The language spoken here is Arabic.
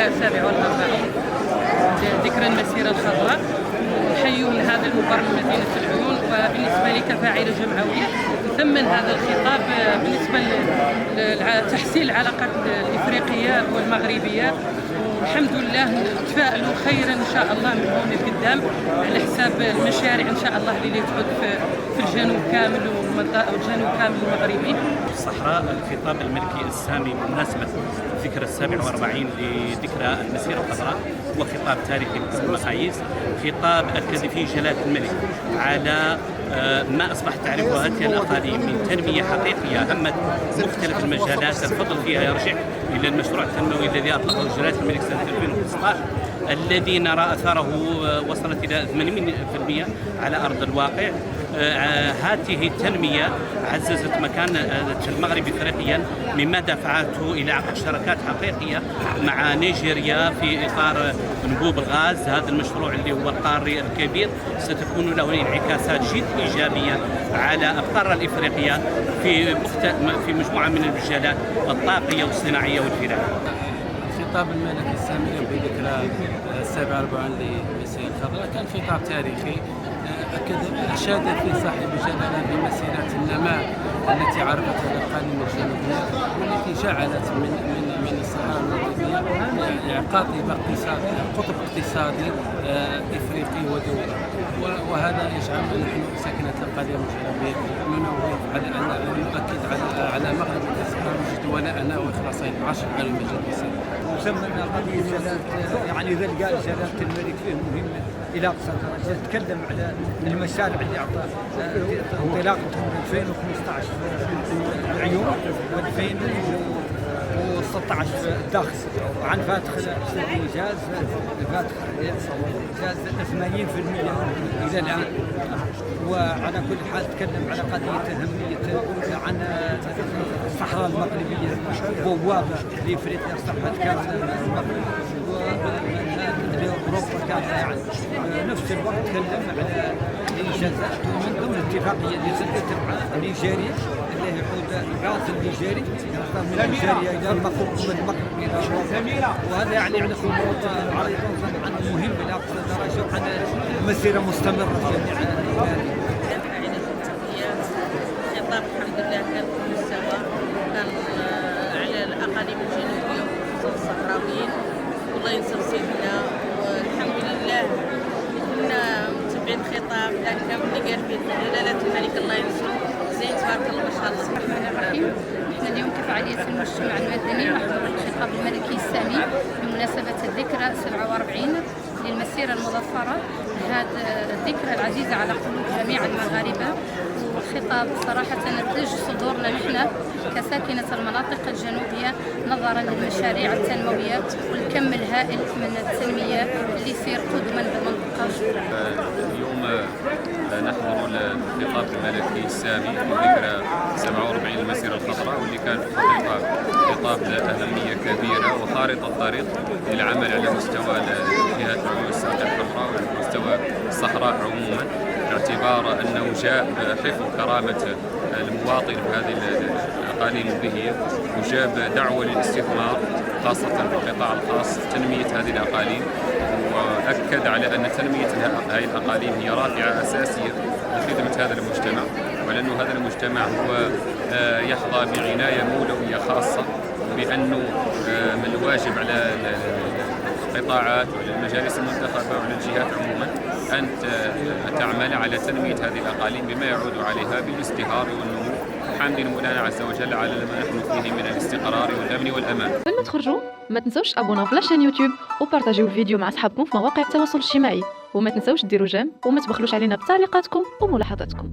الذكرى 47 ذكرى المسيرة الخضراء. نحيي من هذا المنبر من مدينة العيون، وبالنسبة لي كفاعلة جمعوية نثمن هذا الخطاب بالنسبة لتحسين العلاقات الإفريقية والمغربية. الحمد لله نتفائلوا خيرا ان شاء الله من هون لقدام على حساب المشاريع ان شاء الله اللي تعود في الجنوب كامل والجنوب كامل المغربي. الصحراء الخطاب الملكي السامي بمناسبة الذكرى 47 لذكرى المسيرة الخضراء هو خطاب تاريخي بكل المقاييس، خطاب أكد فيه جلالة الملك على ما أصبحت تعرفه هذه الأقاليم من تنمية حقيقية همت مختلف المجالات. الفضل فيها يرجع إلى المشروع التنموي الذي أطلقه جلالة الملك سنة 2015 الذي نرى أثاره وصلت إلى 80% على أرض الواقع. هذه التنمية عززت مكان المغرب إفريقيا، مما دفعته إلى عقد شراكات حقيقية مع نيجيريا في إطار أنبوب الغاز. هذا المشروع اللي هو القاري الكبير ستكون له انعكاسات جد إيجابية على القارة الإفريقية في مجموعة من المجالات الطاقية والصناعية والفلاحة. خطاب الملك السامي بذكرى 47 للمسيرة الخضراء كان خطاب تاريخي أشاد فيه صاحب الجلالة بمسيرة النماء التي عرفتها الأقاليم الجنوبية والتي جعلت من الصحراء المغربية قطب اقتصادي إفريقي ودولي، وهذا يجعل نحن ساكنة الأقاليم الجنوبية ننوه على نؤكد على مغرب الصحراء وجد ولاءنا وإخلاصنا للعشر على المجال الإنساني. وسمنا قضية جلالة يعني إذا قال جلالة الملك فيه مهم إلى أقصى درجة. تكلم على المشاريع اللي أعطى انطلاقتهم من 2015 في العيون و2016 في الداخل، وعن فاتح الإنجاز فاتح إنجاز 80% إلى الآن. وعلى كل حال تكلم على قضية أهمية عن الصحراء المغربية بوابة لإفريقيا أصبحت كاملة المغرب أوروبا كاملة. يعني نفس الوقت تكلم على الإنجازات من ضمن الاتفاقية اللي سجلتها مع نيجيريا اللي يعود الغاز النيجيري من نيجيريا إلى المغرب ومن المغرب إلى أوروبا. وهذا يعني على خطوط عريضة عن مهم إلى أقصى درجة وعن مسيرة مستمرة جميع خطاب الحمد لله كان في المستوى، كان على الأقاليم الجنوبية وخصوصا الصحراويين. والله ينصر سيدنا والحمد لله كنا متبعين الخطاب لكن اللي قال فيه جلالة الملك الله ينصره زين تبارك الله ما شاء الله. بسم الله الرحمن الرحيم. احنا اليوم كفعالية المجتمع المدني نحضر الخطاب الملكي السامي بمناسبة الذكرى 47 للمسيرة المظفرة، هذه الذكرى العزيزة على قلوب جميع المغاربة. وخطاب صراحة نرتج صدورنا نحن كساكنة المناطق الجنوبية نظرا للمشاريع التنموية والكم الهائل من التنمية اللي يصير قدما بالمنطقة. اليوم نحضر الخطاب الملكي السامي لذكرى 47 المسيرة الخضراء، واللي كان في الحقيقة خطاب له أهمية كبيرة وخارطة الطريق للعمل على مستوى جهات العلوم الساقية الحمراء وعلى مستوى الصحراء عموما، باعتبار أنه جاء حفظ كرامة المواطن في هذه الأقاليم البيئية، وجاب دعوة للاستثمار خاصة في القطاع الخاص في تنمية هذه الأقاليم، وأكد على أن تنمية هذه الأقاليم هي رافعة أساسية لخدمة هذا المجتمع، ولأن هذا المجتمع هو يحظى بعناية مولوية خاصة، بأنه من الواجب على القطاعات وعلى المجالس المنتخبة وعلى الجهات عموما أن تعمل على تنمية هذه الأقاليم بما يعود عليها بالازدهار والنمو، حامدين مولانا عز وجل على ما نحن فيه من الاستقرار والأمن والأمان. قبل ما تخرجوا ما تنسوش تابوناو في لاشين يوتيوب وبارطاجيو الفيديو مع أصحابكم في مواقع التواصل الاجتماعي، وما تنسوش ديروا جيم وما تبخلوش علينا بتعليقاتكم وملاحظاتكم.